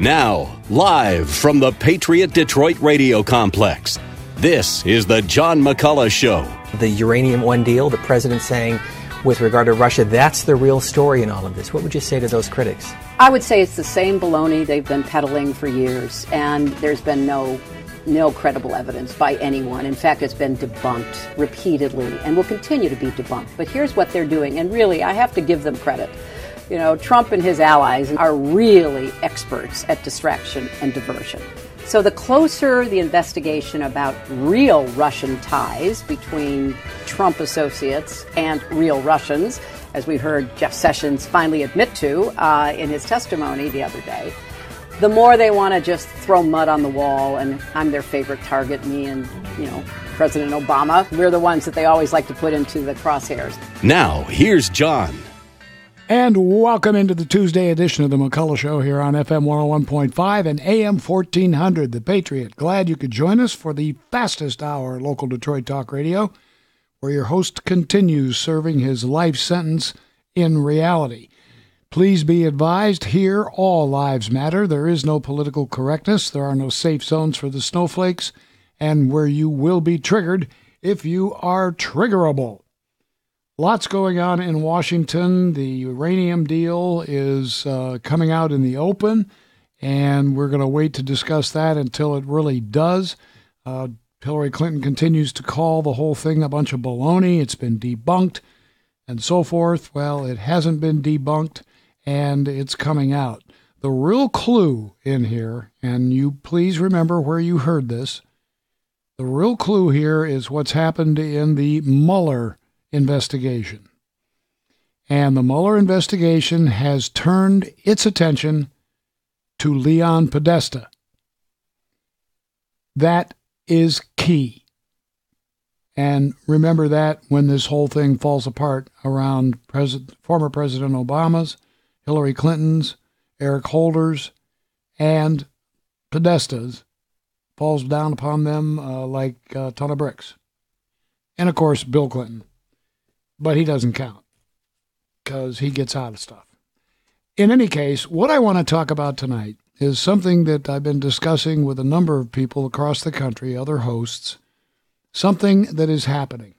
Now, live from the Patriot Detroit Radio Complex, this is the John McCullough Show. The Uranium One deal, the president saying with regard to Russia, that's the real story in all of this. What would you say to those critics? I would say it's the same baloney they've been peddling for years, and there's been no credible evidence by anyone. In fact, it's been debunked repeatedly and will continue to be debunked. But here's what they're doing, and really, I have to give them credit. You know, Trump and his allies are really experts at distraction and diversion. So the closer the investigation about real Russian ties between Trump associates and real Russians, as we heard Jeff Sessions finally admit to in his testimony the other day, the more they want to just throw mud on the wall, and I'm their favorite target, me and, President Obama. We're the ones that they always like to put into the crosshairs. Now, here's John. And welcome into the Tuesday edition of the McCullough Show here on FM 101.5 and AM 1400, The Patriot. Glad you could join us for the fastest hour local Detroit talk radio, where your host continues serving his life sentence in reality. Please be advised, here all lives matter. There is no political correctness. There are no safe zones for the snowflakes, and where you will be triggered if you are triggerable. Lots going on in Washington. The uranium deal is coming out in the open, and we're going to wait to discuss that until it really does. Hillary Clinton continues to call the whole thing a bunch of baloney. It's been debunked and so forth. Well, it hasn't been debunked, and it's coming out. The real clue in here, and you please remember where you heard this, the real clue here is what's happened in the Mueller investigation. And the Mueller investigation has turned its attention to Leon Podesta. That is key. And remember that when this whole thing falls apart around former President Obama's, Hillary Clinton's, Eric Holder's, and Podesta's, falls down upon them like a ton of bricks. And, of course, Bill Clinton. But he doesn't count because he gets out of stuff. In any case, what I want to talk about tonight is something that I've been discussing with a number of people across the country, other hosts, something that is happening.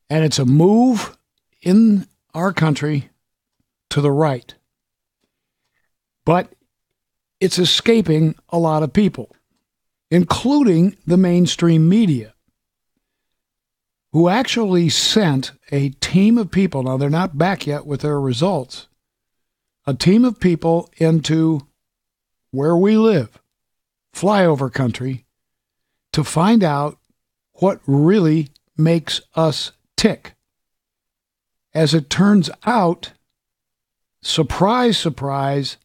And it's a move in our country to the right. But it's escaping a lot of people, including the mainstream media, who actually sent a team of people, now they're not back yet with their results, a team of people into where we live, flyover country, to find out what really makes us tick. As it turns out, surprise, surprise,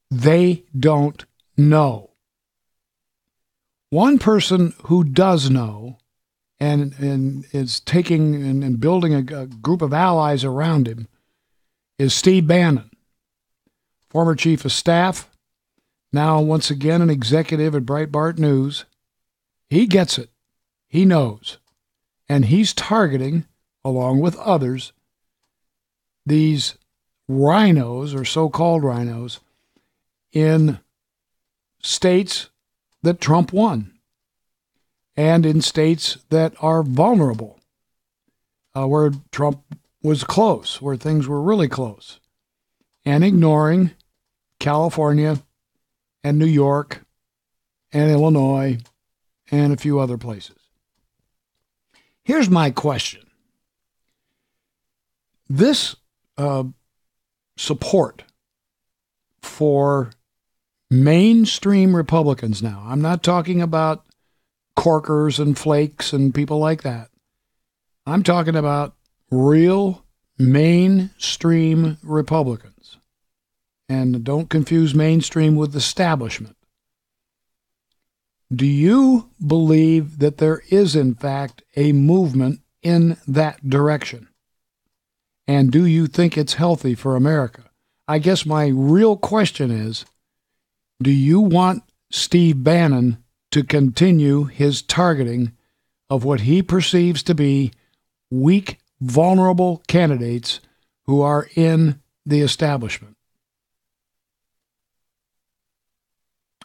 they don't know. One person who does know and is taking and building a group of allies around him is Steve Bannon, former chief of staff, now once again an executive at Breitbart News. He gets it. He knows. And he's targeting, along with others, these rhinos, or so-called rhinos, in states that Trump won, and in states that are vulnerable, where Trump was close, where things were really close, and ignoring California and New York and Illinois and a few other places. Here's my question. This support for mainstream Republicans now, I'm not talking about corkers and flakes and people like that. I'm talking about real mainstream Republicans. And don't confuse mainstream with establishment. Do you believe that there is, in fact, a movement in that direction? And do you think it's healthy for America? I guess my real question is, do you want Steve Bannon to continue his targeting of what he perceives to be weak, vulnerable candidates who are in the establishment?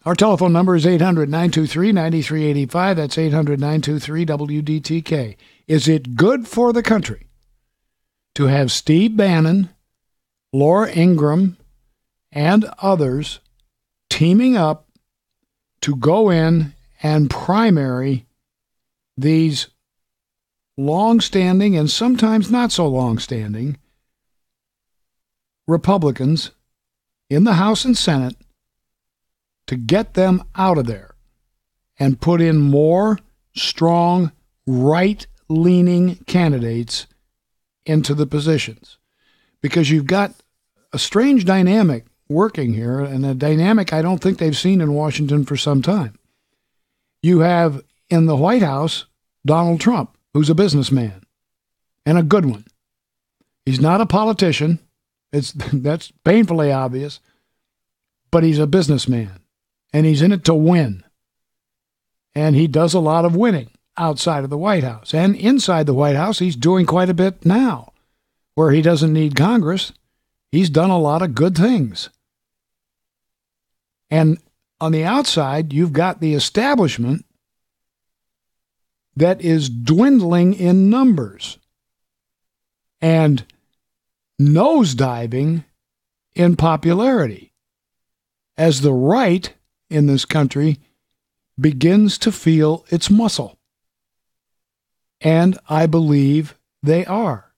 Our telephone number is 800-923-9385. That's 800-923-WDTK. Is it good for the country to have Steve Bannon, Laura Ingraham, and others teaming up to go in and primary these long-standing and sometimes not so long-standing Republicans in the House and Senate to get them out of there and put in more strong, right-leaning candidates into the positions? Because you've got a strange dynamic working here, and a dynamic I don't think they've seen in Washington for some time. You have in the White House Donald Trump, who's a businessman, and a good one. He's not a politician. That's painfully obvious, but he's a businessman, and he's in it to win. And he does a lot of winning outside of the White House. And inside the White House, he's doing quite a bit now, where he doesn't need Congress. He's done a lot of good things. And on the outside, you've got the establishment that is dwindling in numbers and nosediving in popularity as the right in this country begins to feel its muscle. And I believe they are.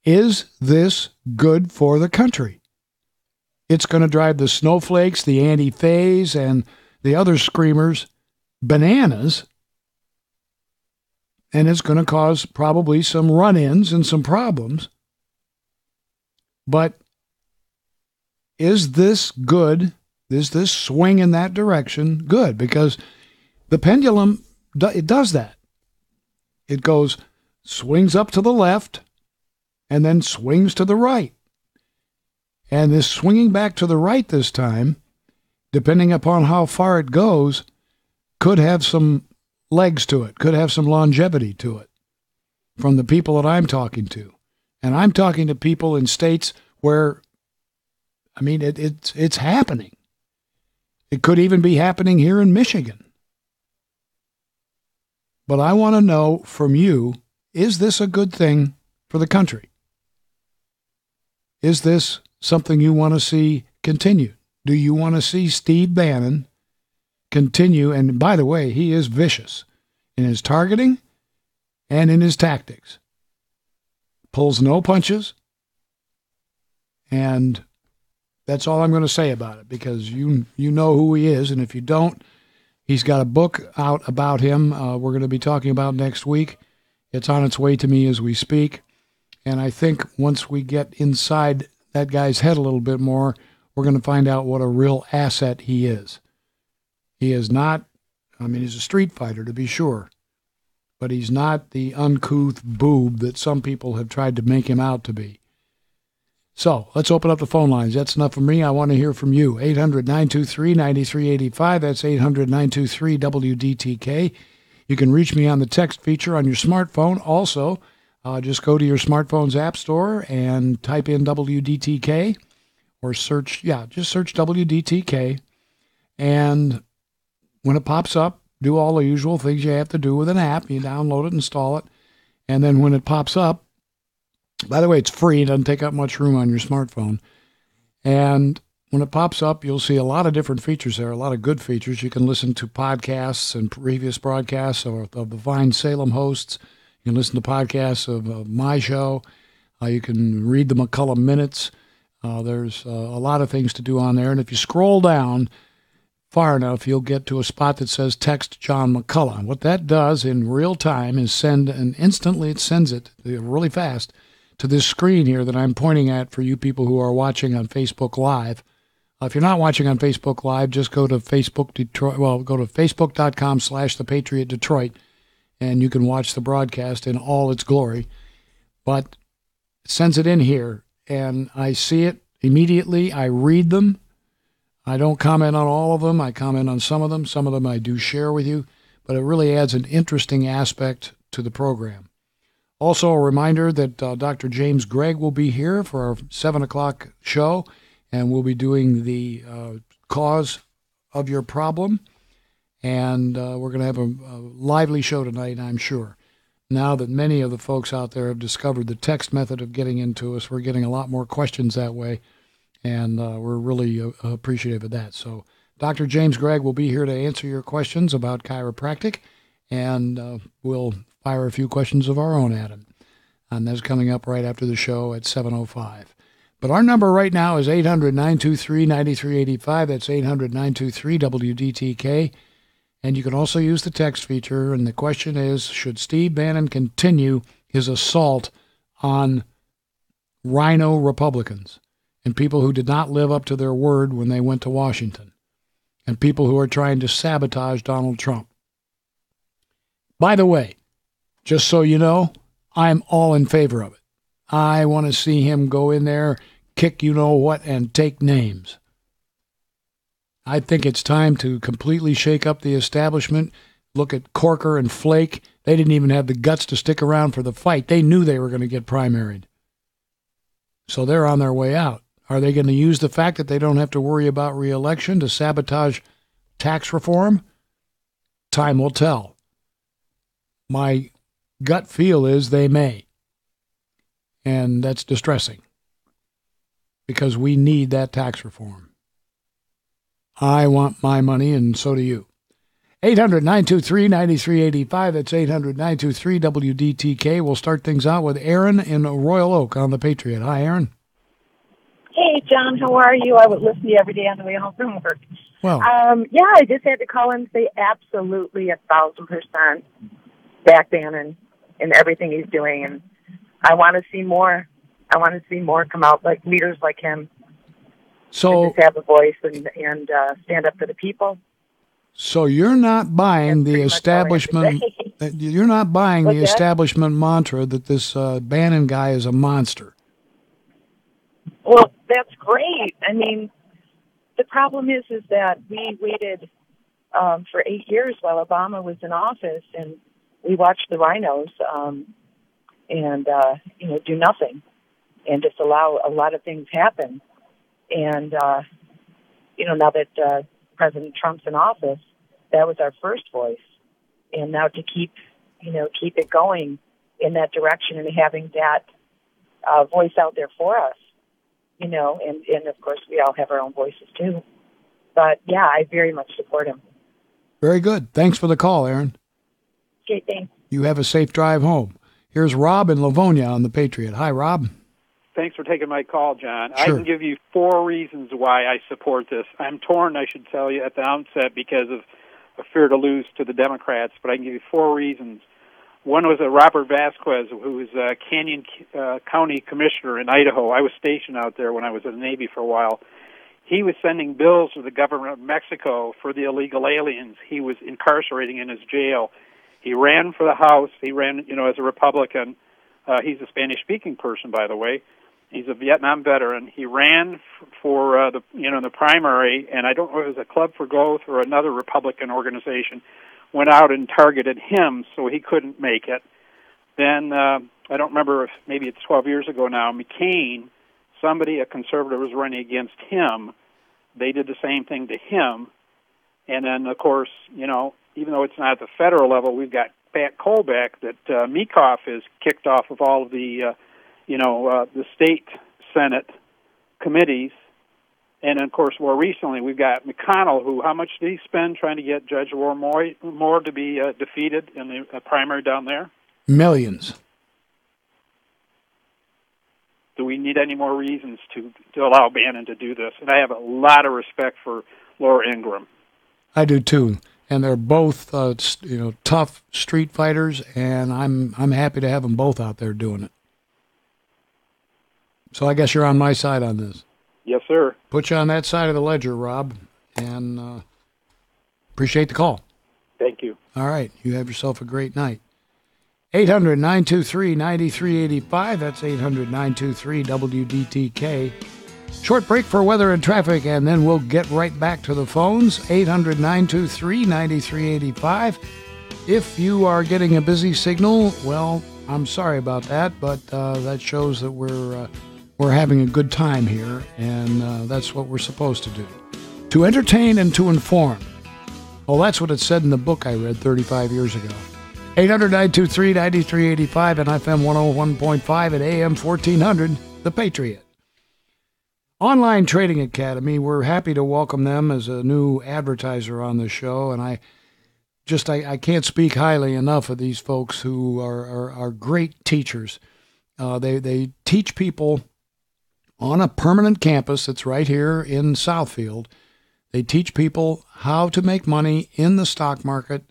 Is this good for the country? It's going to drive the snowflakes, the anti-fays, and the other screamers bananas. And it's going to cause probably some run-ins and some problems. But is this good? Is this swing in that direction good? Because the pendulum, it does that. It goes, swings up to the left, and then swings to the right. And this swinging back to the right this time, depending upon how far it goes, could have some legs to it, could have some longevity to it from the people that I'm talking to. And I'm talking to people in states where, I mean, it's happening. It could even be happening here in Michigan. But I want to know from you, is this a good thing for the country? Is this something you want to see continue? Do you want to see Steve Bannon continue? And by the way, he is vicious in his targeting and in his tactics. Pulls no punches. And that's all I'm going to say about it, because you know who he is. And if you don't, he's got a book out about him we're going to be talking about next week. It's on its way to me as we speak. And I think once we get inside that guy's head a little bit more, we're going to find out what a real asset he is. He is not, I mean, he's a street fighter to be sure, but he's not the uncouth boob that some people have tried to make him out to be. So let's open up the phone lines. That's enough for me. I want to hear from you. 800-923-9385. That's 800-923-WDTK. You can reach me on the text feature on your smartphone. Also, just go to your smartphone's app store and type in WDTK, or search WDTK. And when it pops up, do all the usual things you have to do with an app. You download it, install it. And then when it pops up, by the way, it's free. It doesn't take up much room on your smartphone. And when it pops up, you'll see a lot of different features there, a lot of good features. You can listen to podcasts and previous broadcasts of the Vine Salem hosts. You can listen to podcasts of my show. You can read the McCullough Minutes. There's a lot of things to do on there. And if you scroll down far enough, you'll get to a spot that says Text John McCullough. And what that does in real time is instantly it sends it really fast to this screen here that I'm pointing at for you people who are watching on Facebook Live. If you're not watching on Facebook Live, just go to Facebook Detroit. Well, go to facebook.com/thepatriotdetroit, and you can watch the broadcast in all its glory. But it sends it in here, and I see it immediately. I read them. I don't comment on all of them. I comment on some of them. Some of them I do share with you, but it really adds an interesting aspect to the program. Also, a reminder that Dr. James Gregg will be here for our 7 o'clock show, and we'll be doing the cause of Your Problem. And we're going to have a lively show tonight, I'm sure. Now that many of the folks out there have discovered the text method of getting into us, we're getting a lot more questions that way, and we're really appreciative of that. So Dr. James Gregg will be here to answer your questions about chiropractic, and we'll fire a few questions of our own at him. And that's coming up right after the show at 7:05. But our number right now is 800-923-9385. That's 800-923-WDTK. And you can also use the text feature, and the question is, should Steve Bannon continue his assault on rhino Republicans and people who did not live up to their word when they went to Washington and people who are trying to sabotage Donald Trump? By the way, just so you know, I'm all in favor of it. I want to see him go in there, kick you-know-what, and take names. I think it's time to completely shake up the establishment. Look at Corker and Flake. They didn't even have the guts to stick around for the fight. They knew they were going to get primaried. So they're on their way out. Are they going to use the fact that they don't have to worry about re-election to sabotage tax reform? Time will tell. My gut feel is they may. And that's distressing, because we need that tax reform. I want my money, and so do you. 800-923-9385. That's 800-923-WDTK. We'll start things out with Aaron in Royal Oak on the Patriot. Hi, Aaron. Hey, John, how are you? I would listen to you every day on the way home from work. Well, yeah, I just had to call and say absolutely 1,000% back Bannon and everything he's doing, and I want to see more. I want to see more come out, like leaders like him. So and just have a voice and stand up for the people. So you're not buying the establishment. You're not buying the establishment mantra that this Bannon guy is a monster. Well, that's great. I mean, the problem is that we waited for 8 years while Obama was in office, and we watched the rhinos do nothing and just allow a lot of things happen. And, now that President Trump's in office, that was our first voice. And now to keep it going in that direction and having that voice out there for us, and of course we all have our own voices too. But, yeah, I very much support him. Very good. Thanks for the call, Aaron. Okay, thanks. You have a safe drive home. Here's Rob in Livonia on the Patriot. Hi, Rob. Thanks for taking my call, John. Sure. I can give you 4 reasons why I support this. I'm torn, I should tell you, at the outset because of a fear to lose to the Democrats, but I can give you 4 reasons. One was Robert Vasquez, who was Canyon County Commissioner in Idaho. I was stationed out there when I was in the Navy for a while. He was sending bills to the government of Mexico for the illegal aliens he was incarcerating in his jail. He ran for the House. He ran, as a Republican. He's a Spanish-speaking person, by the way. He's a Vietnam veteran. He ran for the primary, and I don't know if it was a Club for Growth or another Republican organization, went out and targeted him, so he couldn't make it. Then, I don't remember if maybe it's 12 years ago now, McCain, a conservative, was running against him. They did the same thing to him. And then, of course, even though it's not at the federal level, we've got Pat Colbeck that Meekhoff is kicked off of all of the the state Senate committees. And, of course, more recently, we've got McConnell, who, how much did he spend trying to get Judge Moore to be defeated in the primary down there? Millions. Do we need any more reasons to allow Bannon to do this? And I have a lot of respect for Laura Ingraham. I do, too. And they're both, tough street fighters, and I'm happy to have them both out there doing it. So I guess you're on my side on this. Yes, sir. Put you on that side of the ledger, Rob, and appreciate the call. Thank you. All right. You have yourself a great night. 800-923-9385. That's 800-923-WDTK. Short break for weather and traffic, and then we'll get right back to the phones. 800-923-9385. If you are getting a busy signal, well, I'm sorry about that, but that shows that we're having a good time here, and that's what we're supposed to do. to entertain and to inform. Well, that's what it said in the book I read 35 years ago. 800-923-9385 and FM 101.5 at AM 1400, The Patriot. Online Trading Academy, we're happy to welcome them as a new advertiser on the show, and I can't speak highly enough of these folks who are great teachers. They teach people on a permanent campus that's right here in Southfield. They teach people how to make money in the stock market,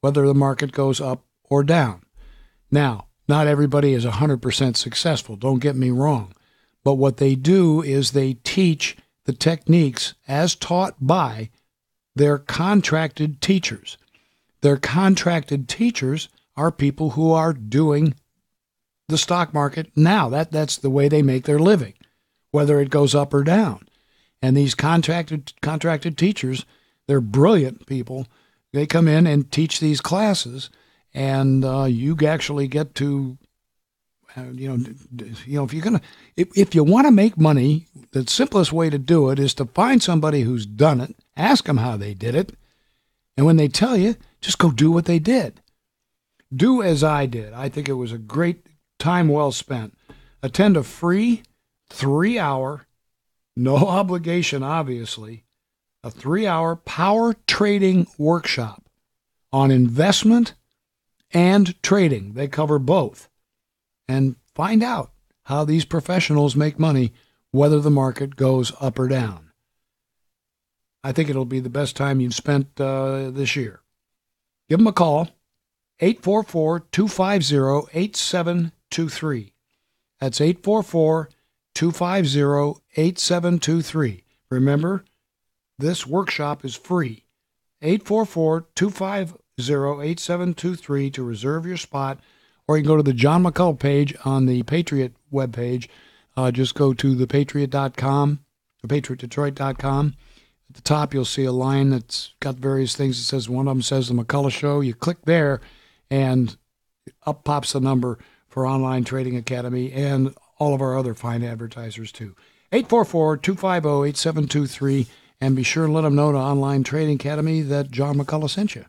whether the market goes up or down. Now, not everybody is 100% successful, don't get me wrong. But what they do is they teach the techniques as taught by their contracted teachers. Their contracted teachers are people who are doing the stock market now. That's the way they make their living, whether it goes up or down. And these contracted teachers, they're brilliant people. They come in and teach these classes, and you actually get to, if you want to make money, the simplest way to do it is to find somebody who's done it, ask them how they did it, and when they tell you, just go do what they did. Do as I did. I think it was a great time well spent. Attend a free 3-hour, no obligation, obviously, a 3-hour power trading workshop on investment and trading. They cover both. And find out how these professionals make money, whether the market goes up or down. I think it'll be the best time you've spent this year. Give them a call, 844-250-8723. That's 844-250-8723. Remember, this workshop is free. 844-250-8723 to reserve your spot, or you can go to the John McCullough page on the Patriot webpage. Just go to thepatriot.com, thepatriotdetroit.com. At the top, you'll see a line that's got various things. It says, one of them says The McCullough Show. You click there, and up pops the number for Online Trading Academy and all of our other fine advertisers, too. 844-250-8723, and be sure to let them know to Online Trading Academy that John McCullough sent you.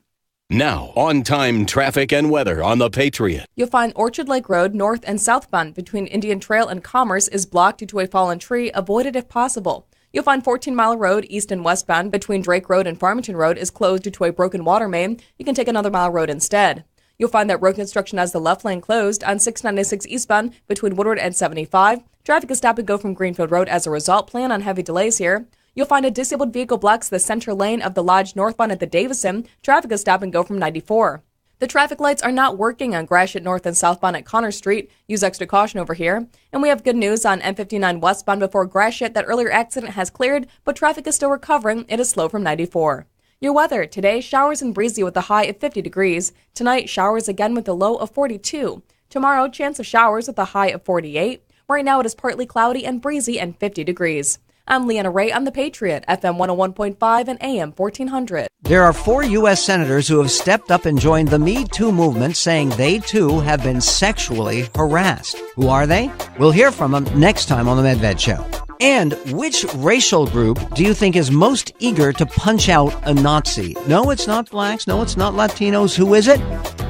Now, on-time traffic and weather on The Patriot. You'll find Orchard Lake Road north and southbound between Indian Trail and Commerce is blocked due to a fallen tree. Avoid it if possible. You'll find 14 Mile Road east and westbound between Drake Road and Farmington Road is closed due to a broken water main. You can take another Mile Road instead. You'll find that road construction has the left lane closed on 696 eastbound between Woodward and 75. Traffic is stop and go from Greenfield Road as a result. Plan on heavy delays here. You'll find a disabled vehicle blocks the center lane of the Lodge northbound at the Davison. Traffic is stop and go from 94. The traffic lights are not working on Gratiot north and southbound at Connor Street. Use extra caution over here. And we have good news on M59 westbound before Gratiot. That earlier accident has cleared, but traffic is still recovering. It is slow from 94. Your weather. Today, showers and breezy with a high of 50 degrees. Tonight, showers again with a low of 42. Tomorrow, chance of showers with a high of 48. Right now, it is partly cloudy and breezy and 50 degrees. I'm Leanna Ray on The Patriot, FM 101.5 and AM 1400. There are 4 U.S. senators who have stepped up and joined the Me Too movement, saying they, too, have been sexually harassed. Who are they? We'll hear from them next time on The Medved Show. And which racial group do you think is most eager to punch out a Nazi? No, it's not blacks. No, it's not Latinos. Who is it?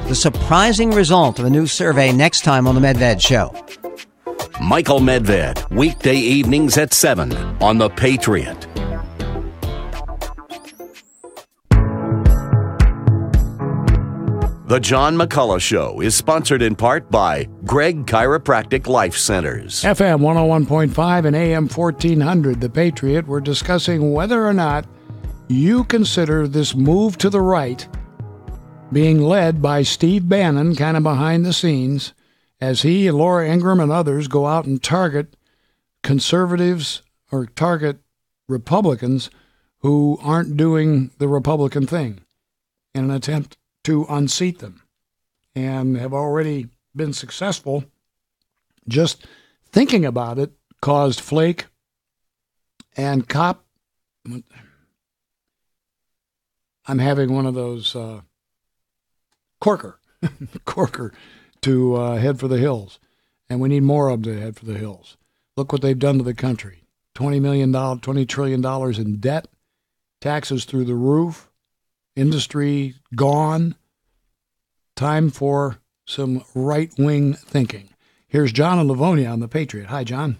The surprising result of a new survey next time on The Medved Show. Michael Medved, weekday evenings at 7 on The Patriot. The John McCullough Show is sponsored in part by Gregg Chiropractic Life Centers. FM 101.5 and AM 1400, The Patriot. We're discussing whether or not you consider this move to the right being led by Steve Bannon, kind of behind the scenes, as he and Laura Ingraham and others go out and target conservatives or target Republicans who aren't doing the Republican thing in an attempt to unseat them, and have already been successful. Just thinking about it caused Flake and Cop. I'm having one of those Corker to head for the hills, and we need more of them to head for the hills. Look what they've done to the country. $20 trillion in debt, taxes through the roof, industry gone. Time for some right-wing thinking. Here's John in Livonia on the Patriot. Hi, John.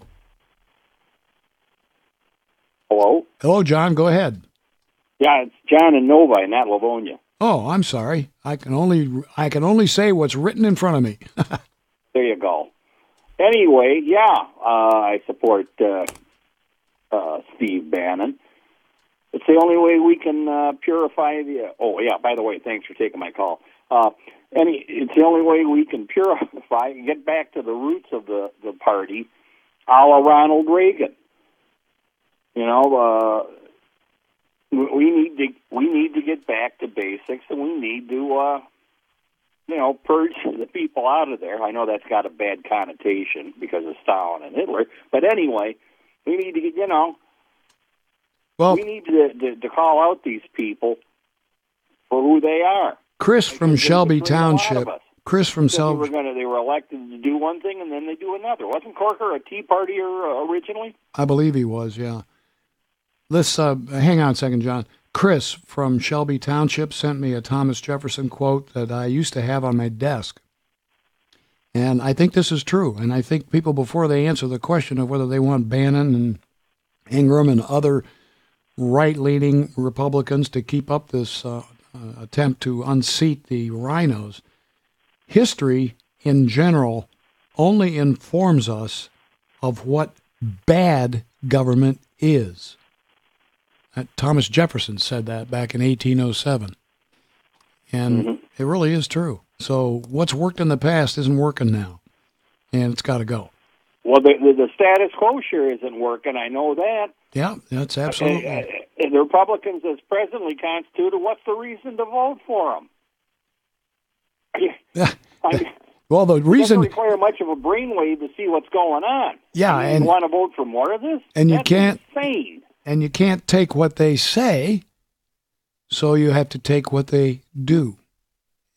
Hello? Hello, John. Go ahead. Yeah, it's John in Novi, not Livonia. Oh, I'm sorry. I can only say what's written in front of me. There you go. Anyway, I support Steve Bannon. It's the only way we can purify the... Oh, yeah, by the way, thanks for taking my call. It's the only way we can purify and get back to the roots of the party, a la Ronald Reagan. You know, we need to get back to basics, and we need to purge the people out of there. I know that's got a bad connotation because of Stalin and Hitler, but anyway, we need to get we need to call out these people for who they are. Chris from Shelby Township. Chris from Shelby. They were elected to do one thing and then they do another. Wasn't Corker a Tea Partier originally? I believe he was. Yeah. Let's hang on a second, John. Chris from Shelby Township sent me a Thomas Jefferson quote that I used to have on my desk. And I think this is true. And I think people, before they answer the question of whether they want Bannon and Ingram and other right-leaning Republicans to keep up this attempt to unseat the rhinos, history in general only informs us of what bad government is. Thomas Jefferson said that back in 1807. And it really is true. So what's worked in the past isn't working now, and it's got to go. Well, the status quo sure isn't working. I know that. Yeah, that's absolutely. The Republicans, as presently constituted, what's the reason to vote for them? Well, the reason doesn't require much of a brainwave to see what's going on. Yeah, and you want to vote for more of this? And that's you can't. Insane. And you can't take what they say, so you have to take what they do.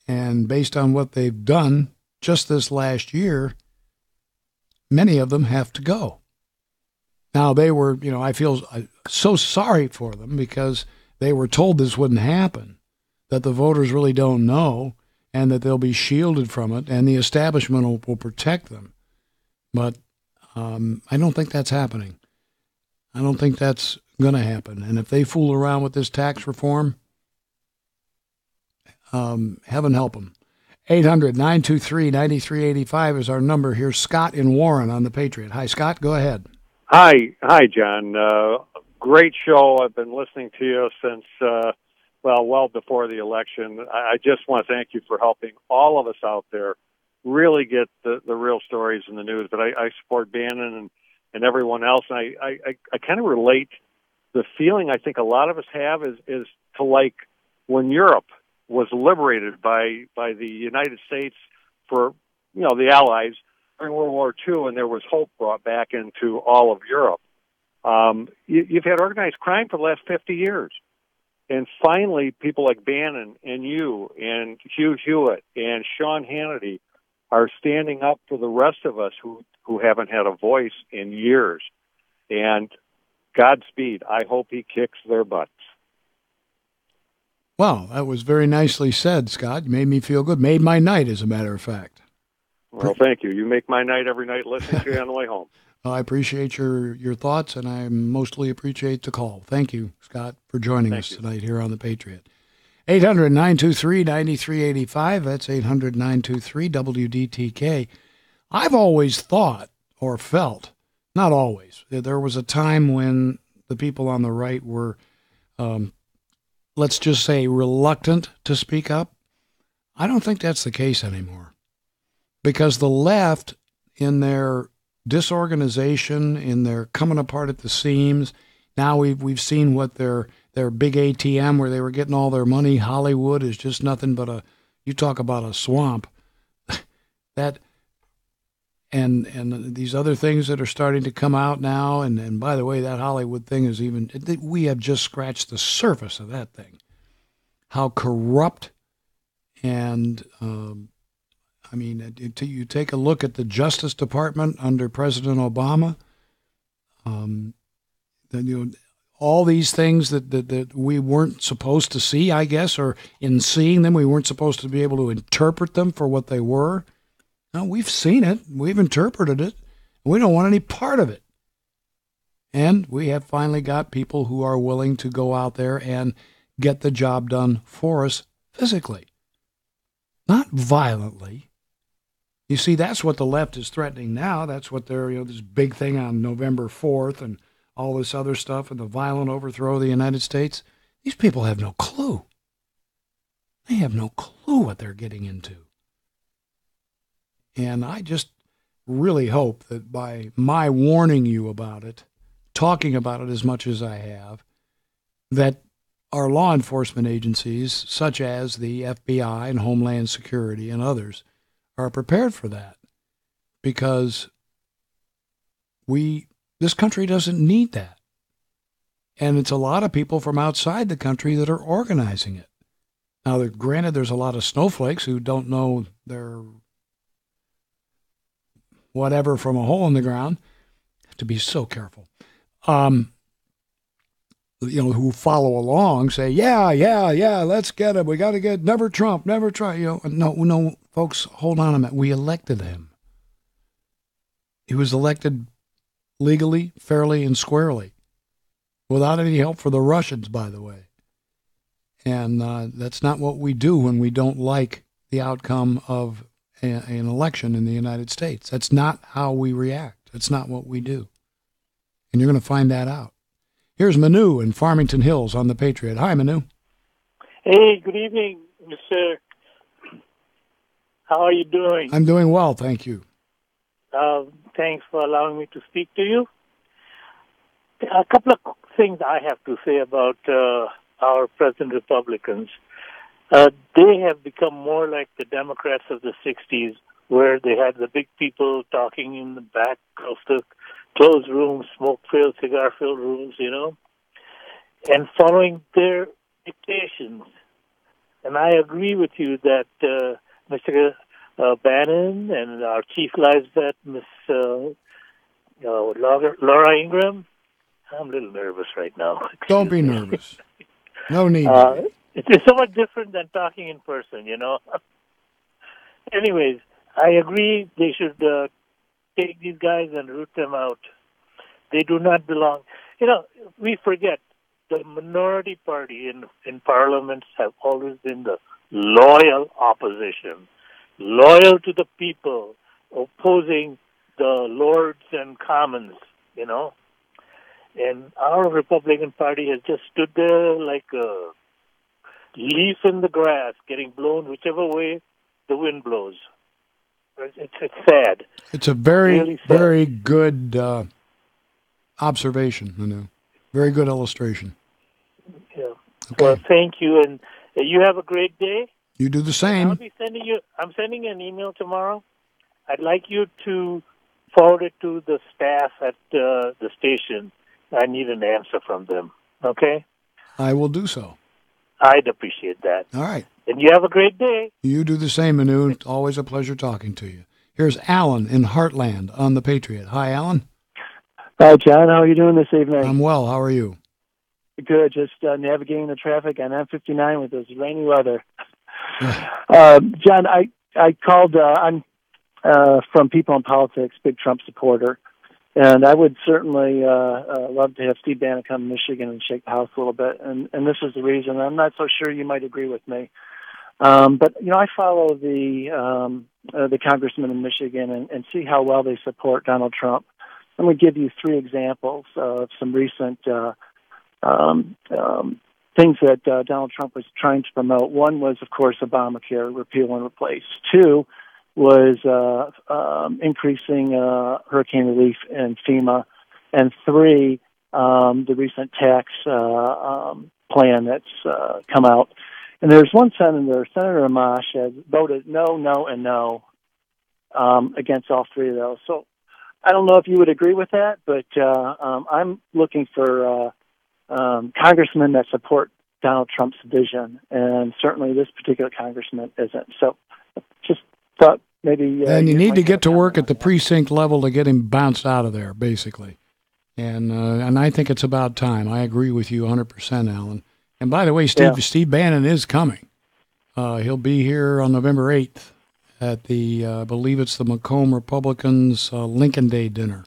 And based on what they've done just this last year, many of them have to go. Now, they were, I feel so sorry for them because they were told this wouldn't happen, that the voters really don't know, and that they'll be shielded from it, and the establishment will protect them. But I don't think that's happening. I don't think that's going to happen. And if they fool around with this tax reform, heaven help them. 800-923-9385 is our number here. Scott in Warren on the Patriot. Hi, Scott. Go ahead. Hi, John. Great show. I've been listening to you since, well before the election. I just want to thank you for helping all of us out there really get the real stories in the news. But I support Bannon and everyone else. And I kind of relate the feeling I think a lot of us have is to like when Europe was liberated by the United States for, the Allies during World War II, and there was hope brought back into all of Europe. You've had organized crime for the last 50 years. And finally, people like Bannon and you and Hugh Hewitt and Sean Hannity are standing up for the rest of us who haven't had a voice in years. And Godspeed. I hope he kicks their butts. Well, that was very nicely said, Scott. You made me feel good. Made my night, as a matter of fact. Well, thank you. You make my night every night listening to you on the way home. Well, I appreciate your thoughts, and I mostly appreciate the call. Thank you, Scott, for joining us tonight here on the Patriot. 800-923-9385. That's 800-923-WDTK. I've always thought or felt, not always, that there was a time when the people on the right were, let's just say, reluctant to speak up. I don't think that's the case anymore. Because the left, in their disorganization, in their coming apart at the seams, now we've seen what their big ATM where they were getting all their money, Hollywood, is just nothing but you talk about a swamp. That and these other things that are starting to come out now, and by the way, that Hollywood thing is we have just scratched the surface of that thing. How corrupt and you take a look at the Justice Department under President Obama. all these things that we weren't supposed to see, I guess, or in seeing them, we weren't supposed to be able to interpret them for what they were. No, we've seen it. We've interpreted it. We don't want any part of it. And we have finally got people who are willing to go out there and get the job done for us physically, not violently. You see, that's what the left is threatening now. That's what they're, this big thing on November 4th and all this other stuff and the violent overthrow of the United States. These people have no clue. They have no clue what they're getting into. And I just really hope that by my warning you about it, talking about it as much as I have, that our law enforcement agencies, such as the FBI and Homeland Security and others, are prepared for that, because this country doesn't need that. And it's a lot of people from outside the country that are organizing it. Now, granted, there's a lot of snowflakes who don't know their whatever from a hole in the ground. Have to be so careful. Who follow along, say, yeah, let's get him. We got to get never Trump, never try. No, folks, hold on a minute. We elected him. He was elected legally, fairly, and squarely, without any help for the Russians, by the way. And that's not what we do when we don't like the outcome of an election in the United States. That's not how we react. That's not what we do. And you're going to find that out. Here's Manu in Farmington Hills on the Patriot. Hi, Manu. Hey, good evening, Mr. How are you doing? I'm doing well, thank you. Thanks for allowing me to speak to you. A couple of things I have to say about our present Republicans. They have become more like the Democrats of the 60s, where they had the big people talking in the back of the closed rooms, smoke-filled, cigar-filled rooms, and following their dictations. And I agree with you that Mr. Bannon and our chief lives vet, Miss Laura Ingraham. I'm a little nervous right now. Don't be nervous. No need. It's so much different than talking in person, Anyways, I agree they should take these guys and root them out. They do not belong. We forget the minority party in parliaments have always been the loyal opposition, loyal to the people, opposing the lords and commons, And our Republican Party has just stood there like a leaf in the grass, getting blown whichever way the wind blows. It's sad. It's a very, really very good observation, Manu. Very good illustration. Yeah. Okay. Well, thank you, and you have a great day. You do the same. I'm sending you an email tomorrow. I'd like you to forward it to the staff at the station. I need an answer from them. Okay? I will do so. I'd appreciate that. All right. And you have a great day. You do the same, Manu. It's always a pleasure talking to you. Here's Alan in Heartland on the Patriot. Hi, Alan. Hi, John. How are you doing this evening? I'm well. How are you? Good. Just navigating the traffic on M59 with this rainy weather. John, I called. I'm from People in Politics, big Trump supporter. And I would certainly love to have Steve Bannon come to Michigan and shake the house a little bit. And this is the reason. I'm not so sure you might agree with me. But, I follow the congressmen in Michigan and see how well they support Donald Trump. I'm going to give you 3 examples of some recent things that Donald Trump was trying to promote. One was, of course, Obamacare, repeal and replace. 2 was increasing hurricane relief in FEMA. And 3, the recent tax plan that's come out. And there's one senator, Senator Amash, has voted no, and no against all 3 of those. So I don't know if you would agree with that, but I'm looking for congressmen that support Donald Trump's vision, and certainly this particular congressman isn't. So just thought maybe... and you need to get to work at the precinct level to get him bounced out of there, basically. And I think it's about time. I agree with you 100%, Alan. And by the way, Steve Bannon is coming. He'll be here on November 8th at the, I believe it's the Macomb Republicans Lincoln Day dinner.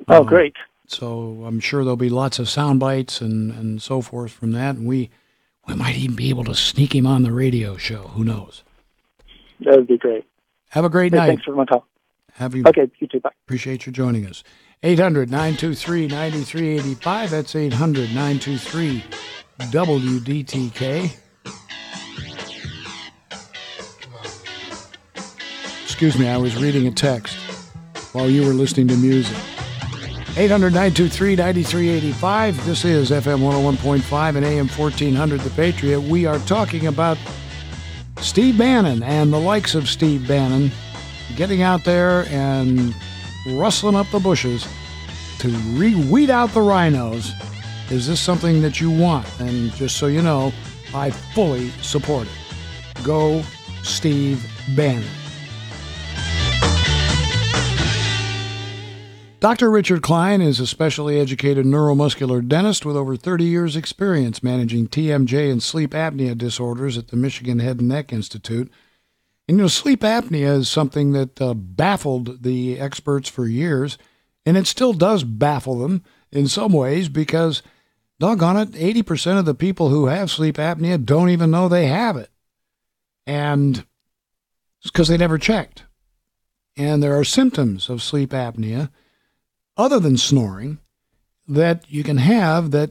Oh, great. So I'm sure there'll be lots of sound bites and so forth from that. And we might even be able to sneak him on the radio show. Who knows? That would be great. Have a great night. Thanks for my call. Okay, you too. Bye. Appreciate you joining us. 800-923-9385. That's 800-923-WDTK. Excuse me, I was reading a text while you were listening to music. 800-923-9385. This is FM 101.5 and AM 1400 The Patriot. We are talking about Steve Bannon and the likes of Steve Bannon getting out there and rustling up the bushes to weed out the rhinos. Is this something that you want? And just so you know, I fully support it. Go Steve Bannon. Dr. Richard Klein is a specially educated neuromuscular dentist with over 30 years' experience managing TMJ and sleep apnea disorders at the Michigan Head and Neck Institute. And sleep apnea is something that baffled the experts for years, and it still does baffle them in some ways because, doggone it, 80% of the people who have sleep apnea don't even know they have it. And it's because they never checked. And there are symptoms of sleep apnea other than snoring that you can have that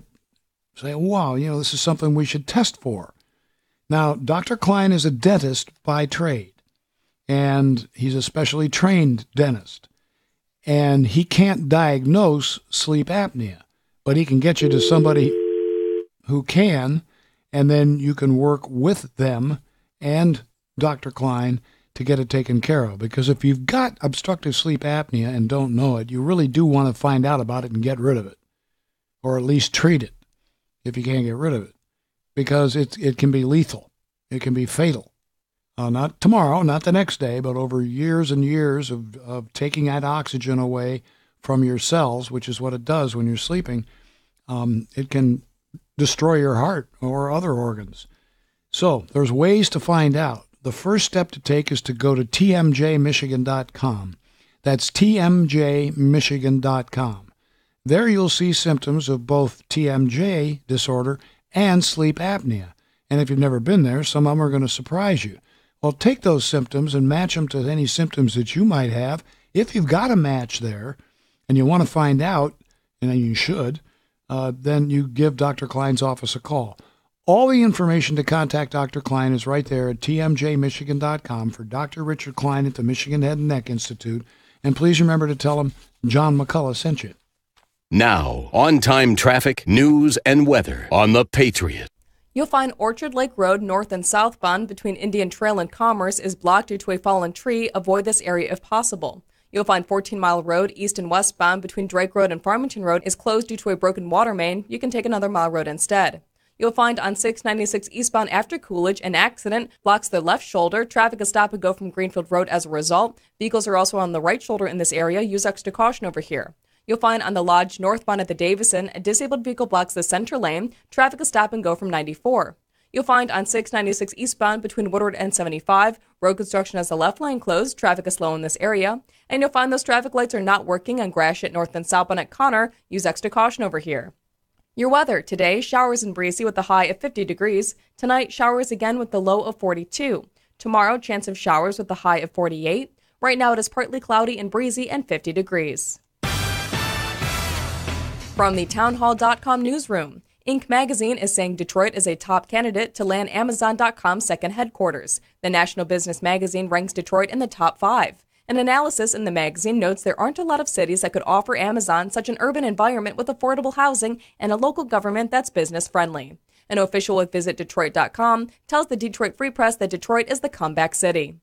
say, wow, this is something we should test for. Now, Dr. Klein is a dentist by trade, and he's a specially trained dentist, and he can't diagnose sleep apnea, but he can get you to somebody who can, and then you can work with them and Dr. Klein to get it taken care of. Because if you've got obstructive sleep apnea and don't know it, you really do want to find out about it and get rid of it, or at least treat it if you can't get rid of it, because it can be lethal. It can be fatal. Not tomorrow, not the next day, but over years and years of taking that oxygen away from your cells, which is what it does when you're sleeping. It can destroy your heart or other organs. So there's ways to find out. The first step to take is to go to tmjmichigan.com. That's tmjmichigan.com. There you'll see symptoms of both TMJ disorder and sleep apnea. And if you've never been there, some of them are going to surprise you. Well, take those symptoms and match them to any symptoms that you might have. If you've got a match there and you want to find out, and you should, then you give Dr. Klein's office a call. All the information to contact Dr. Klein is right there at tmjmichigan.com for Dr. Richard Klein at the Michigan Head and Neck Institute. And please remember to tell him John McCullough sent you. Now, on-time traffic, news, and weather on The Patriot. You'll find Orchard Lake Road north and southbound between Indian Trail and Commerce is blocked due to a fallen tree. Avoid this area if possible. You'll find 14 Mile Road east and westbound between Drake Road and Farmington Road is closed due to a broken water main. You can take another Mile Road instead. You'll find on 696 eastbound after Coolidge, an accident blocks the left shoulder. Traffic is stop and go from Greenfield Road as a result. Vehicles are also on the right shoulder in this area. Use extra caution over here. You'll find on the Lodge northbound at the Davison, a disabled vehicle blocks the center lane. Traffic is stop and go from 94. You'll find on 696 eastbound between Woodward and 75, road construction has the left lane closed. Traffic is slow in this area. And you'll find those traffic lights are not working on Gratiot north and southbound at Connor. Use extra caution over here. Your weather today, showers and breezy with a high of 50 degrees. Tonight, showers again with the low of 42. Tomorrow, chance of showers with the high of 48. Right now, it is partly cloudy and breezy and 50 degrees. From the townhall.com newsroom, Inc. magazine is saying Detroit is a top candidate to land Amazon.com's second headquarters. The national business magazine ranks Detroit in the top 5. An analysis in the magazine notes there aren't a lot of cities that could offer Amazon such an urban environment with affordable housing and a local government that's business-friendly. An official with visitdetroit.com tells the Detroit Free Press that Detroit is the comeback city.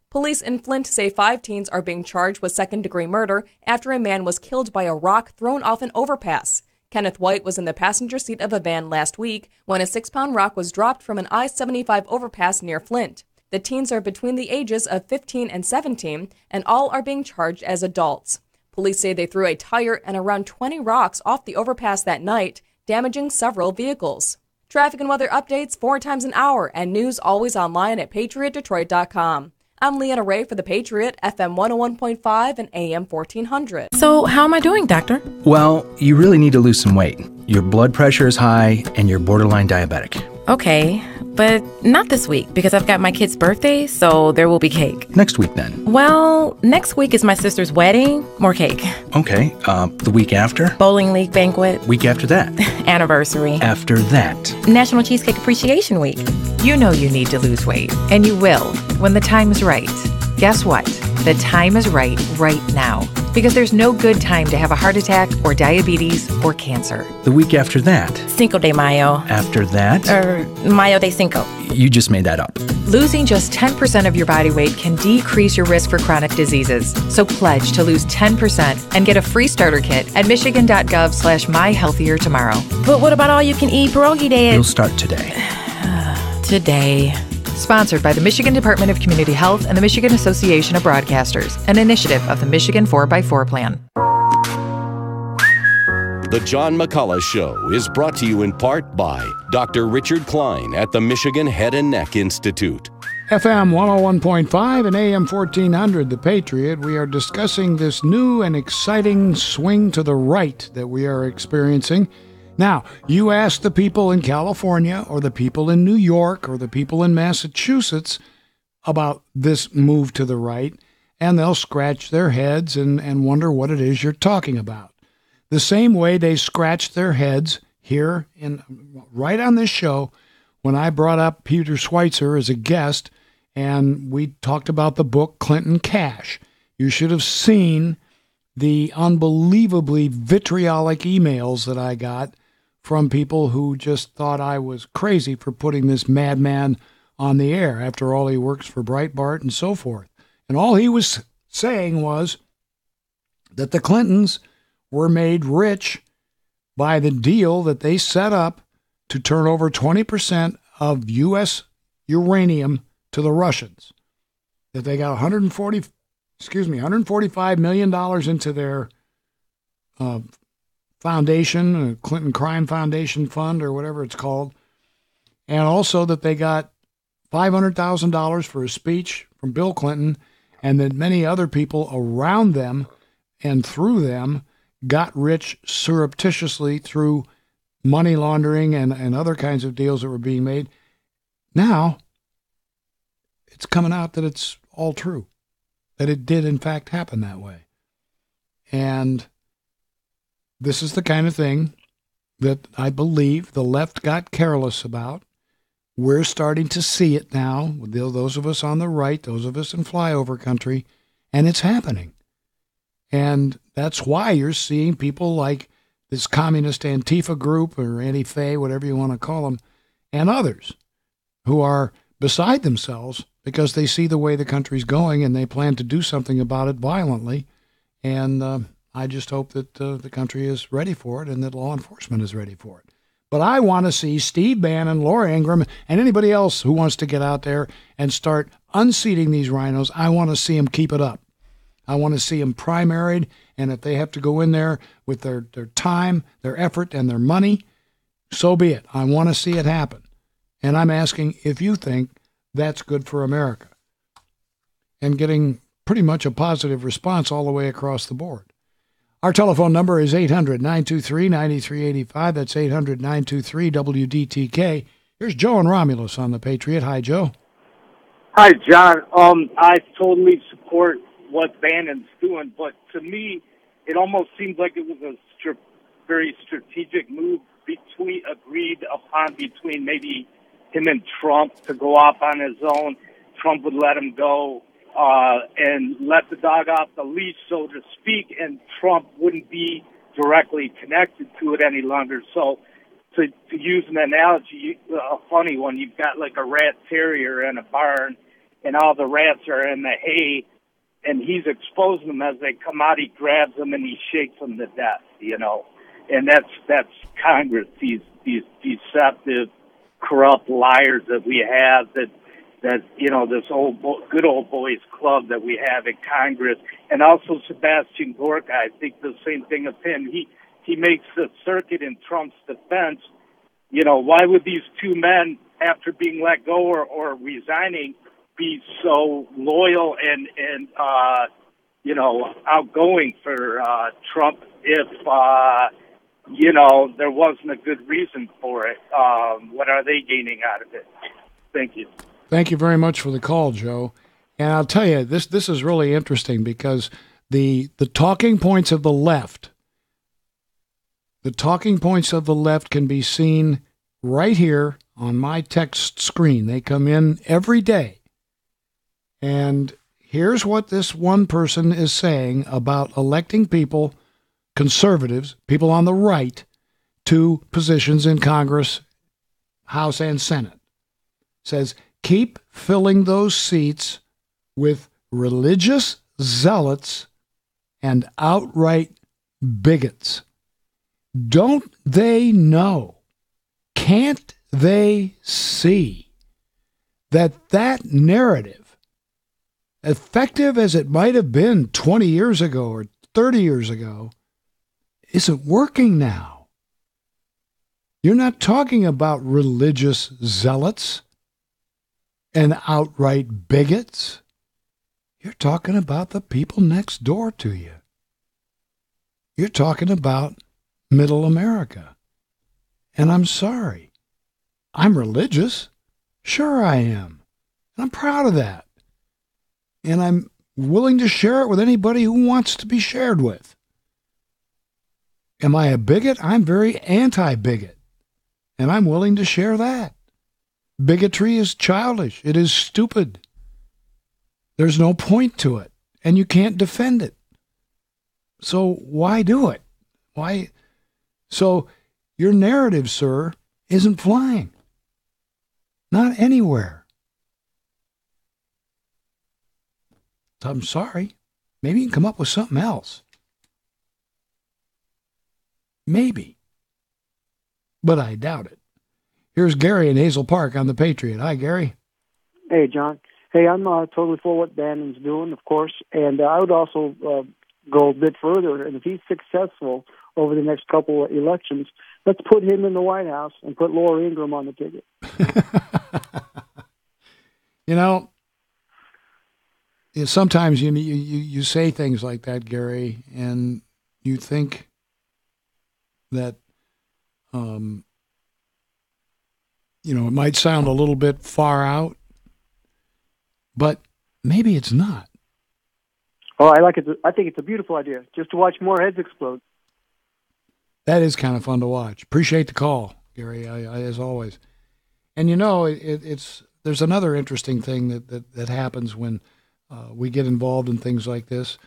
Police in Flint say 5 teens are being charged with second-degree murder after a man was killed by a rock thrown off an overpass. Kenneth White was in the passenger seat of a van last week when a 6-pound rock was dropped from an I-75 overpass near Flint. The teens are between the ages of 15 and 17, and all are being charged as adults. Police say they threw a tire and around 20 rocks off the overpass that night, damaging several vehicles. Traffic and weather updates 4 times an hour and news always online at patriotdetroit.com. I'm Leanna Ray for The Patriot, FM 101.5 and AM 1400. So, how am I doing, doctor? Well, you really need to lose some weight. Your blood pressure is high and you're borderline diabetic. Okay, but not this week because I've got my kid's birthday, so there will be cake. Next week, then. Well, next week is my sister's wedding. More cake. Okay, the week after? Bowling league banquet. Week after that? Anniversary. After that? National Cheesecake Appreciation Week. You know you need to lose weight, and you will when the time is right. Guess what? The time is right now. Because there's no good time to have a heart attack or diabetes or cancer. The week after that? Cinco de Mayo. After that? Mayo de Cinco. You just made that up. Losing just 10% of your body weight can decrease your risk for chronic diseases. So pledge to lose 10% and get a free starter kit at michigan.gov/myhealthiertomorrow. But what about all you can eat pierogi day? You'll start today. Today. Sponsored by the Michigan Department of Community Health and the Michigan Association of Broadcasters, an initiative of the Michigan 4x4 Plan. The John McCullough Show is brought to you in part by Dr. Richard Klein at the Michigan Head and Neck Institute. FM 101.5 and AM 1400, The Patriot. We are discussing this new and exciting swing to the right that we are experiencing. Now, you ask the people in California or the people in New York or the people in Massachusetts about this move to the right, and they'll scratch their heads and wonder what it is you're talking about. The same way they scratched their heads here right on this show when I brought up Peter Schweitzer as a guest, and we talked about the book Clinton Cash. You should have seen the unbelievably vitriolic emails that I got from people who just thought I was crazy for putting this madman on the air. After all, he works for Breitbart and so forth. And all he was saying was that the Clintons were made rich by the deal that they set up to turn over 20% of U.S. uranium to the Russians. That they got $145 million into their foundation, Clinton Crime Foundation Fund or whatever it's called, and also that they got $500,000 for a speech from Bill Clinton, and that many other people around them and through them got rich surreptitiously through money laundering and other kinds of deals that were being made. Now, it's coming out that it's all true, that it did in fact happen that way. And this is the kind of thing that I believe the left got careless about. We're starting to see it now, those of us on the right, those of us in flyover country, and it's happening. And that's why you're seeing people like this communist Antifa group or Anti-Fa, whatever you want to call them, and others who are beside themselves because they see the way the country's going and they plan to do something about it violently. And I just hope that the country is ready for it and that law enforcement is ready for it. But I want to see Steve Bannon, Laura Ingraham, and anybody else who wants to get out there and start unseating these rhinos. I want to see them keep it up. I want to see them primaried, and if they have to go in there with their time, their effort, and their money, so be it. I want to see it happen. And I'm asking if you think that's good for America. And getting pretty much a positive response all the way across the board. Our telephone number is 800-923-9385. That's 800-923-WDTK. Here's Joe and Romulus on The Patriot. Hi, Joe. Hi, John. I totally support what Bannon's doing, but to me, it almost seems like it was a very strategic move agreed upon between maybe him and Trump to go off on his own. Trump would let him go and let the dog off the leash, so to speak, and Trump wouldn't be directly connected to it any longer. So to use an analogy, a funny one, you've got like a rat terrier in a barn, and all the rats are in the hay, and he's exposing them as they come out. He grabs them and he shakes them to death, And that's Congress, these deceptive, corrupt liars that we have that that, this good old boys club that we have in Congress. And also Sebastian Gorka, I think the same thing of him. He makes the circuit in Trump's defense. Why would these two men, after being let go or resigning, be so loyal and outgoing for Trump if, there wasn't a good reason for it? What are they gaining out of it? Thank you. Thank you very much for the call, Joe. And I'll tell you, this is really interesting because the talking points of the left, can be seen right here on my text screen. They come in every day. And here's what this one person is saying about electing people, conservatives, people on the right, to positions in Congress, House, and Senate. It says, keep filling those seats with religious zealots and outright bigots. Don't they know? Can't they see that narrative, effective as it might have been 20 years ago or 30 years ago, isn't working now? You're not talking about religious zealots and outright bigots. You're talking about the people next door to you. You're talking about middle America. And I'm sorry. I'm religious. Sure I am. And I'm proud of that. And I'm willing to share it with anybody who wants to be shared with. Am I a bigot? I'm very anti-bigot. And I'm willing to share that. Bigotry is childish. It is stupid. There's no point to it. And you can't defend it. So why do it? Why? So your narrative, sir, isn't flying. Not anywhere. So I'm sorry. Maybe you can come up with something else. Maybe. But I doubt it. Here's Gary in Hazel Park on the Patriot. Hi, Gary. Hey, John. Hey, I'm totally for what Bannon's doing, of course, and I would also go a bit further. And if he's successful over the next couple of elections, let's put him in the White House and put Laura Ingraham on the ticket. Sometimes you say things like that, Gary, and you think that it might sound a little bit far out, but maybe it's not. Oh, I like it. I think it's a beautiful idea, just to watch more heads explode. That is kind of fun to watch. Appreciate the call, Gary, I as always. And there's another interesting thing that happens when we get involved in things like this.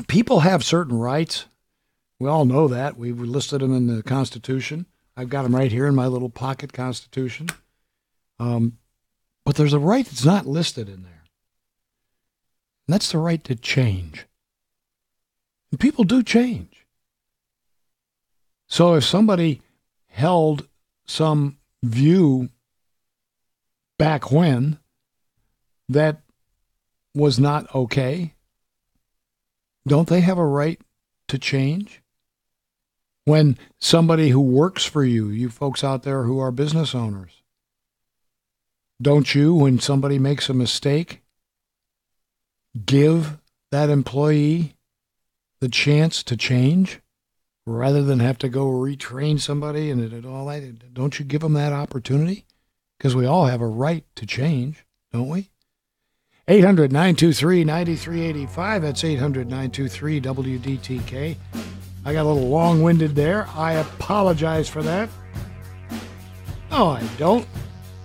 People have certain rights. We all know that. We've listed them in the Constitution. I've got them right here in my little pocket Constitution. But there's a right that's not listed in there. And that's the right to change. And people do change. So if somebody held some view back when that was not okay, don't they have a right to change? When somebody who works for you, you folks out there who are business owners, don't you, when somebody makes a mistake, give that employee the chance to change rather than have to go retrain somebody and all that? Don't you give them that opportunity? Because we all have a right to change, don't we? 800-923-9385. That's 800-923-WDTK. I got a little long-winded there. I apologize for that. No, I don't.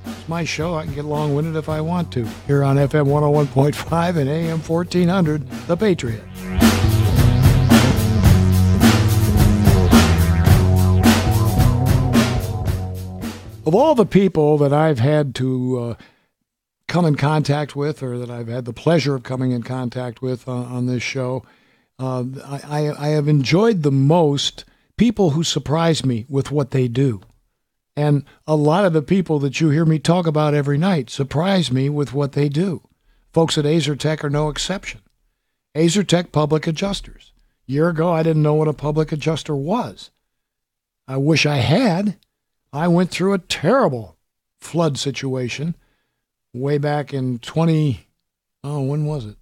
It's my show. I can get long-winded if I want to. Here on FM 101.5 and AM 1400, The Patriot. Of all the people that I've had to come in contact with, or that I've had the pleasure of coming in contact with on this show, I have enjoyed the most people who surprise me with what they do. And a lot of the people that you hear me talk about every night surprise me with what they do. Folks at AzerTech are no exception. AzerTech Public Adjusters. A year ago, I didn't know what a public adjuster was. I wish I had. I went through a terrible flood situation way back in when was it?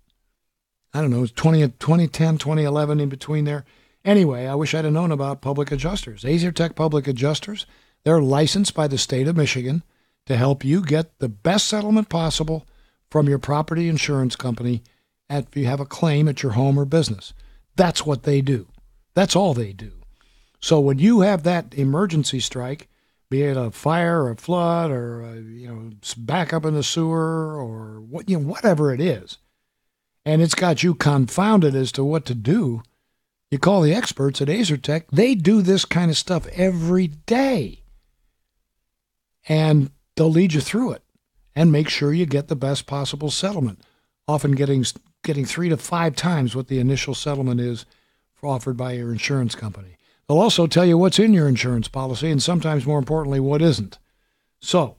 I don't know, it was 2010, 2011, in between there. Anyway, I wish I'd have known about public adjusters. AzerTech Public Adjusters, they're licensed by the state of Michigan to help you get the best settlement possible from your property insurance company if you have a claim at your home or business. That's what they do. That's all they do. So when you have that emergency strike, be it a fire or a flood or backup in the sewer or whatever it is, and it's got you confounded as to what to do, you call the experts at AzerTech. They do this kind of stuff every day, and they'll lead you through it and make sure you get the best possible settlement, often getting 3 to 5 times what the initial settlement is offered by your insurance company. They'll also tell you what's in your insurance policy and sometimes, more importantly, what isn't. So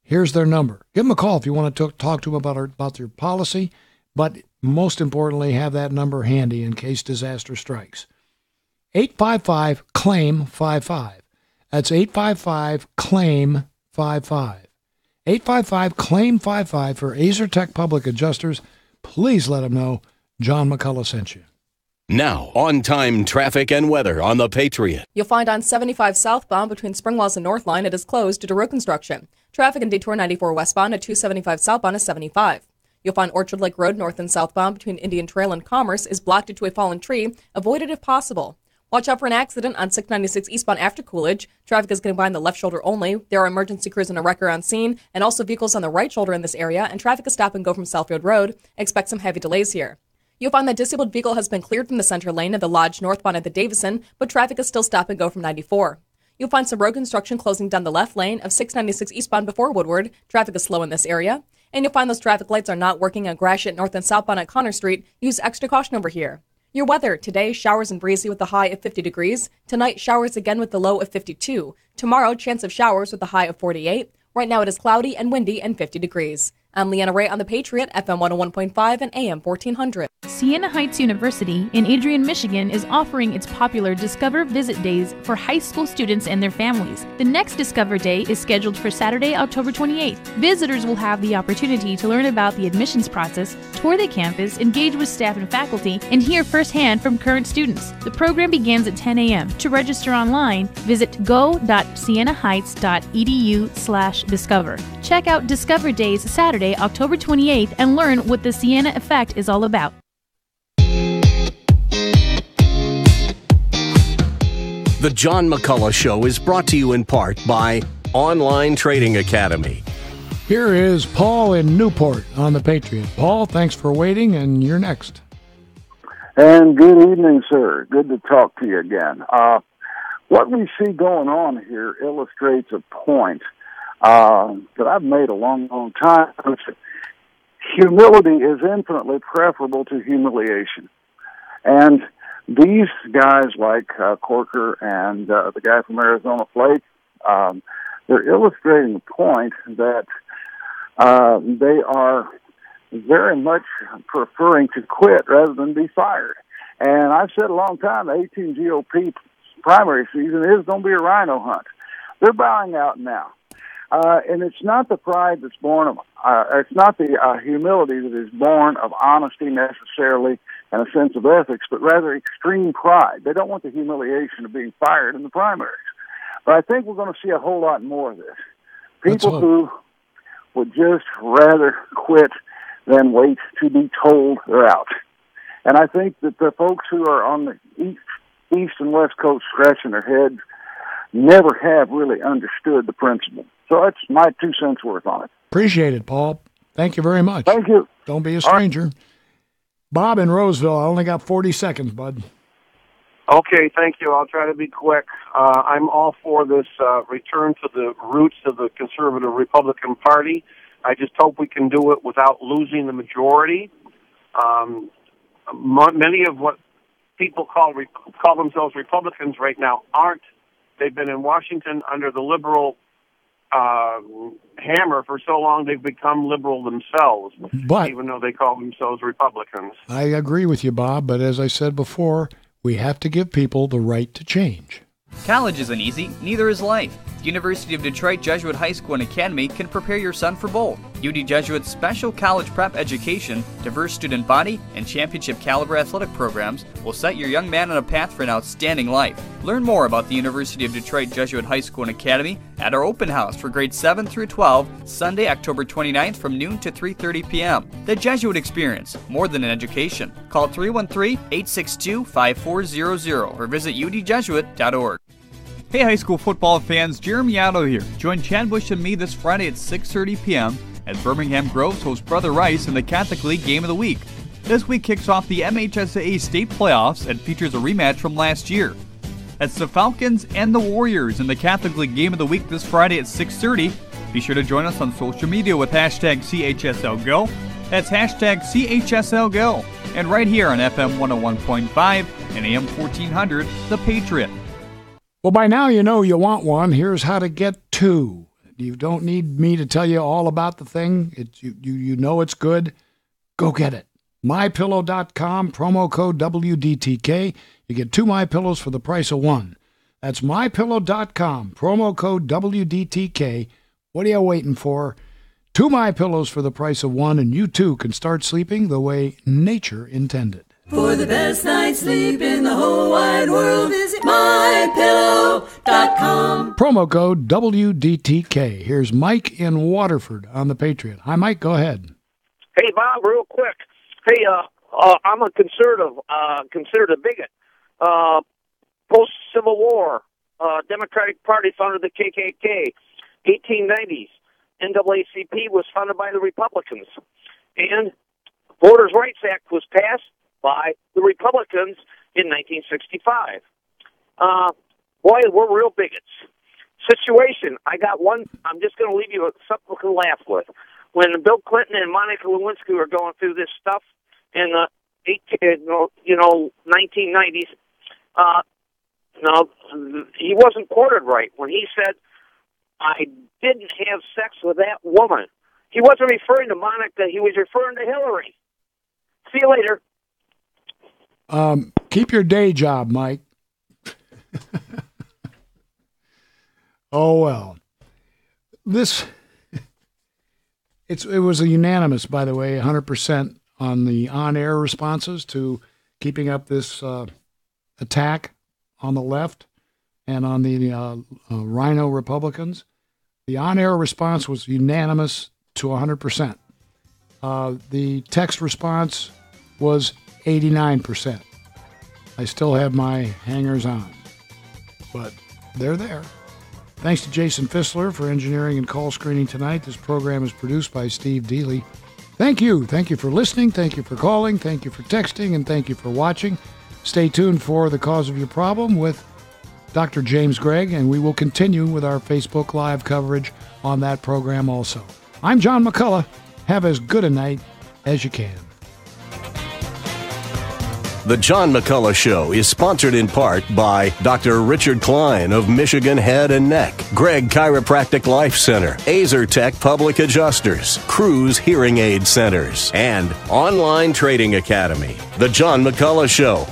here's their number. Give them a call if you want to talk to them about your policy, but most importantly, have that number handy in case disaster strikes. 855-CLAIM-55. That's 855-CLAIM-55. 855-CLAIM-55 for AzerTech Public Adjusters. Please let them know John McCullough sent you. Now, on-time traffic and weather on the Patriot. You'll find on 75 southbound between Springwells and North Line, it is closed due to road construction. Traffic in Detour 94 westbound at 275 southbound is 75. You'll find Orchard Lake Road north and southbound between Indian Trail and Commerce is blocked due to a fallen tree. Avoid it if possible. Watch out for an accident on 696 eastbound after Coolidge. Traffic is getting by on the left shoulder only. There are emergency crews and a wrecker on scene, and also vehicles on the right shoulder in this area, and traffic is stop and go from Southfield Road. Expect some heavy delays here. You'll find that disabled vehicle has been cleared from the center lane of the Lodge northbound at the Davison, but traffic is still stop and go from 94. You'll find some road construction closing down the left lane of 696 eastbound before Woodward. Traffic is slow in this area. And you'll find those traffic lights are not working on Gratiot north and southbound at Connor Street. Use extra caution over here. Your weather. Today, showers and breezy with the high of 50 degrees. Tonight, showers again with the low of 52. Tomorrow, chance of showers with the high of 48. Right now, it is cloudy and windy and 50 degrees. I'm Leanna Ray on the Patriot, FM 101.5 and AM 1400. Siena Heights University in Adrian, Michigan is offering its popular Discover Visit Days for high school students and their families. The next Discover Day is scheduled for Saturday, October 28th. Visitors will have the opportunity to learn about the admissions process, tour the campus, engage with staff and faculty, and hear firsthand from current students. The program begins at 10 a.m. To register online, visit go.sienaheights.edu/discover. Check out Discover Days Saturday, October 28th, and learn what the Siena Effect is all about. The John McCullough Show is brought to you in part by Online Trading Academy. Here is Paul in Newport on the Patriot. Paul, thanks for waiting, and you're next. And good evening, sir. Good to talk to you again. What we see going on here illustrates a point that I've made a long, long time. Humility is infinitely preferable to humiliation. And these guys like Corker and the guy from Arizona Flake, they're illustrating the point that they are very much preferring to quit rather than be fired. And I've said a long time, the 18 GOP primary season is going to be a rhino hunt. They're bowing out now. And it's not the pride that's born of, it's not the humility that is born of honesty necessarily and a sense of ethics, but rather extreme pride. They don't want the humiliation of being fired in the primaries. But I think we're going to see a whole lot more of this. People who would just rather quit than wait to be told they're out. And I think that the folks who are on the east and west coast scratching their heads never have really understood the principle. So that's my 2 cents worth on it. Appreciate it, Paul. Thank you very much. Thank you. Don't be a stranger. Bob in Roseville, I only got 40 seconds, bud. Okay, thank you. I'll try to be quick. I'm all for this return to the roots of the conservative Republican Party. I just hope we can do it without losing the majority. Many of what people call themselves Republicans right now aren't they've been in Washington under the liberal hammer for so long they've become liberal themselves, even though they call themselves Republicans. I agree with you, Bob, but as I said before, we have to give people the right to change. College isn't easy, neither is life. The University of Detroit Jesuit High School and Academy can prepare your son for both. UD Jesuit's special college prep education, diverse student body, and championship caliber athletic programs will set your young man on a path for an outstanding life. Learn more about the University of Detroit Jesuit High School and Academy at our open house for grades 7 through 12, Sunday, October 29th from noon to 3:30 p.m. The Jesuit Experience, more than an education. Call 313-862-5400 or visit udjesuit.org. Hey high school football fans, Jeremy Otto here. Join Chad Bush and me this Friday at 6:30 p.m. as Birmingham Groves hosts Brother Rice in the Catholic League Game of the Week. This week kicks off the MHSAA state playoffs and features a rematch from last year. It's the Falcons and the Warriors in the Catholic League Game of the Week this Friday at 6:30. Be sure to join us on social media with hashtag CHSLGO. That's hashtag CHSLGO. And right here on FM 101.5 and AM 1400, The Patriot. Well, by now you know you want one. Here's how to get two. You don't need me to tell you all about the thing. You know it's good. Go get it. MyPillow.com, promo code WDTK. You get 2 MyPillows for the price of 1. That's MyPillow.com, promo code WDTK. What are you waiting for? 2 MyPillows for the price of 1, and you too can start sleeping the way nature intended. For the best night's sleep in the whole wide world, visit MyPillow.com. Promo code WDTK. Here's Mike in Waterford on the Patriot. Hi, Mike. Go ahead. Hey, Bob, real quick. Hey, I'm a conservative, considered a bigot. Post-Civil War, Democratic Party founded the KKK. 1890s, NAACP was founded by the Republicans. And Voters' Rights Act was passed by the Republicans in 1965. Boy, we're real bigots. Situation, I got one, I'm just going to leave you with something to laugh with. When Bill Clinton and Monica Lewinsky were going through this stuff in the 1990s, he wasn't quoted right when he said, I didn't have sex with that woman. He wasn't referring to Monica, he was referring to Hillary. See you later. Keep your day job, Mike. Oh, well. It was a unanimous, by the way, 100% on the on-air responses to keeping up this attack on the left and on the Rhino Republicans. The on-air response was unanimous to 100%. The text response was 89%. I still have my hangers on, but they're there. Thanks to Jason Fissler for engineering and call screening tonight. This program is produced by Steve Deely. Thank you. Thank you for listening. Thank you for calling. Thank you for texting. And thank you for watching. Stay tuned for The Cause of Your Problem with Dr. James Gregg, and we will continue with our Facebook Live coverage on that program also. I'm John McCullough. Have as good a night as you can. The John McCullough Show is sponsored in part by Dr. Richard Klein of Michigan Head and Neck, Gregg Chiropractic Life Center, AzerTech Public Adjusters, Cruise Hearing Aid Centers, and Online Trading Academy. The John McCullough Show,